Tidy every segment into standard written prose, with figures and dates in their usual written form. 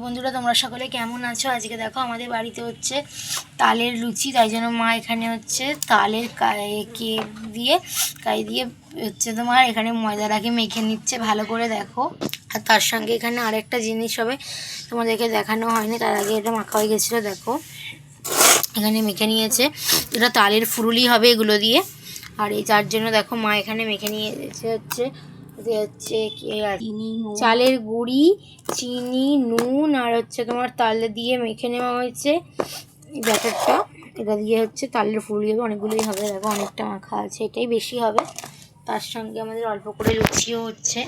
বন্ধুরা তোমরা সকলে কেমন আছো? আজকে দেখো আমাদের বাড়িতে হচ্ছে তালের লুচি, তাই জন্য মা এখানে হচ্ছে তালের কাই দিয়ে হচ্ছে তোমার এখানে ময়দাটাকে মেখে নিচ্ছে ভালো করে দেখো। আর তার সঙ্গে এখানে আরেকটা জিনিস হবে, তোমাদেরকে দেখানো হয়নি, তার আগে এটা মাখা হয়ে গেছিলো। দেখো এখানে মেখে নিয়েছে, এটা তালের ফুরুলি হবে এগুলো দিয়ে। আর এই যার জন্য দেখো মা এখানে মেখে নিয়েছে হচ্ছে চালের গুঁড়ি, চিনি, নুন আর হচ্ছে তোমার তাল দিয়ে মেখে নেওয়া হয়েছে ব্যাটারটা। এটা দিয়ে হচ্ছে তালের ফুল হবে, অনেকগুলোই হবে, দেখো অনেকটা মাখা আছে, এটাই বেশি হবে। তার সঙ্গে আমাদের অল্প করে লুচিও হচ্ছে,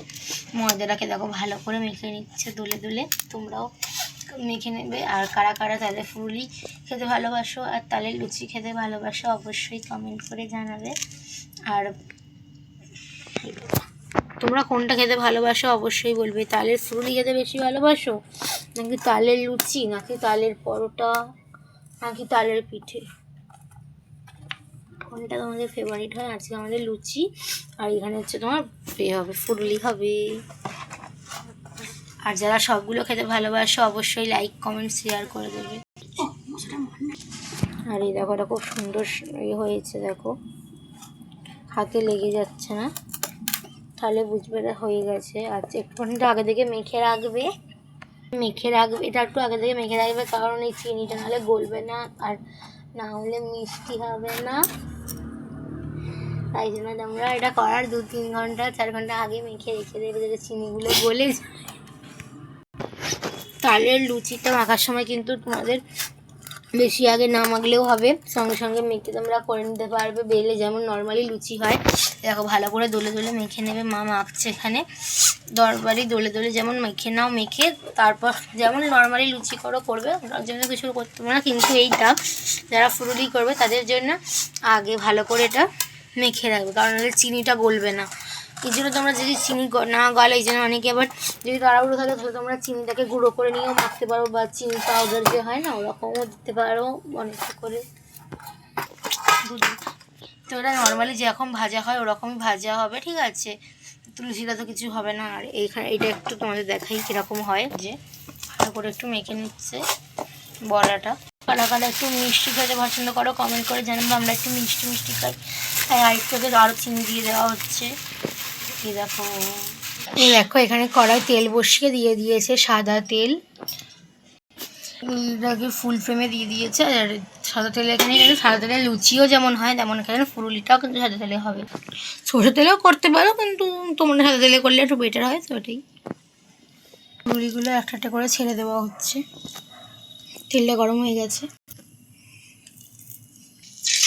ময়দাটাকে দেখো ভালো করে মেখে নিচ্ছে দুলে দুলে, তোমরাও মেখে নেবে। আর কারা কারা তালের ফুলি খেতে ভালোবাসো আর তালের লুচি খেতে ভালোবাসো অবশ্যই কমেন্ট করে জানাবে। আর তোমরা কোনটা খেতে ভালোবাসো অবশ্যই বলবে, তালের ফুরুলি খেতে বেশি ভালোবাসো নাকি তালের লুচি, নাকি তালের পরোটা, নাকি তালের পিঠে, কোনটা তোমাদের ফেভারিট হয়? আজকে আমাদের লুচি আর এখানে হচ্ছে তোমার হবে ফুরুলি হবে। আর যারা সবগুলো খেতে ভালোবাসো অবশ্যই লাইক কমেন্ট শেয়ার করে দেবে। আর এই দেখো এটা খুব সুন্দর হয়েছে, দেখো হাতে লেগে যাচ্ছে না, তাহলে বুঝবে এটা হয়ে গেছে। আচ্ছা একটুখানিটা আগে থেকে মেখে রাখবে, এটা একটু আগে থেকে মেখে রাখবে, কারণ এই চিনিটা নাহলে গলবে না আর না হলে মিষ্টি হবে না। তাই জন্য তোমরা এটা করার 2-3 ঘন্টা 4 ঘন্টা আগে মেখে রেখে দেবে, যাতে চিনিগুলো গলে যায়। তালের লুচিটা মাখার সময় কিন্তু তোমাদের বেশি আগে না মাখলেও হবে, সঙ্গে সঙ্গে মেখে তোমরা করে নিতে পারবে। বেলে যেমন নর্মালি লুচি হয়, দেখো ভালো করে দোলে দোলে মেখে নেবে। মা মাখছে এখানে দরবারি, দোলে দোলে যেমন মেখে নাও, মেখে তারপর যেমন নর্মালি লুচি করবে, ওটার জন্য কিছু করতে পারবে না। কিন্তু এইটা যারা ফুরুলি করবে তাদের জন্য আগে ভালো করে এটা মেখে রাখবে, কারণ চিনিটা গলবে না। এই জন্য তোমরা যদি চিনি না গলে, এই জন্য অনেকে আবার যদি তাড়াহুড়ো থাকে তাহলে তোমরা চিনিটাকে গুঁড়ো করে নিয়েও মাখতে পারো, বা চিনি পাউডার যে হয় না ওরকমও দিতে পারো অনেকটা করে। তো এটা নর্মালি যেরকম ভাজা হয় ওরকমই ভাজা হবে, ঠিক আছে? তুলসীটা তো কিছু হবে না। আর এইখানে এটা একটু তোমাদের দেখাই কীরকম হয়, যে ভালো করে একটু মেখে নিচ্ছে বড়াটা। কারা কারা একটু মিষ্টি খেতে পছন্দ করো কমেন্ট করে জানাবো, আমরা একটু মিষ্টি মিষ্টি খাই, তাই আরেকটু আরও চিনি দিয়ে দেওয়া হচ্ছে। এই দেখো এখানে কড়াই তেল বসিয়ে দিয়ে দিয়েছে সাদা তেল, এটাকে ফুল ফ্লেমে দিয়ে দিয়েছে। আর সাদা তেলে এখানে কিন্তু সাদা তেলে লুচিও যেমন হয় তেমন এখানে ফুরুলিটাও কিন্তু সাদা তেলে হবে, সরষে তেলেও করতে পারো, কিন্তু তোমরা সাদা তেলে করলে একটু বেটার হয়। তো ওটাই ফুরুলিগুলো একটা একটা করে ছেড়ে দেওয়া হচ্ছে, তেলটা গরম হয়ে গেছে,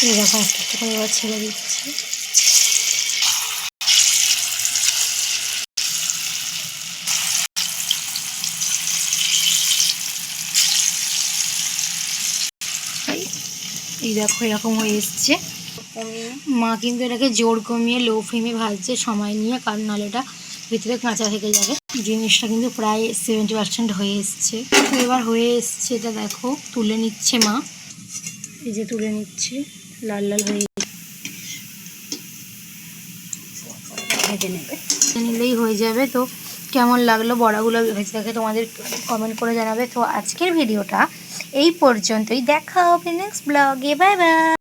এরকম একটা একটা করে এবার ছেড়ে দিচ্ছে। এই দেখো এরকম হয়ে এসছে। মা কিন্তু এটাকে জোর কমিয়ে লো ফ্লেমে ভাজছে সময় নিয়ে, কারণ নাহলে এটা ভিতরে কাঁচা থেকে যাবে। জিনিসটা কিন্তু প্রায় 70% হয়ে এসছে। এবার হয়ে এসছে, এটা দেখো তুলে নিচ্ছে মা, এই যে তুলে নিচ্ছে, লাল লাল হয়ে ভেজে নেবে, নিলেই হয়ে যাবে। তো কেমন লাগলো বড়াগুলো ভেজে দেখে তোমাদের কমেন্ট করে জানাবে। তো আজকের ভিডিওটা এই পর্যন্তই, দেখা হবে নেক্সট ব্লগে, বাই বাই।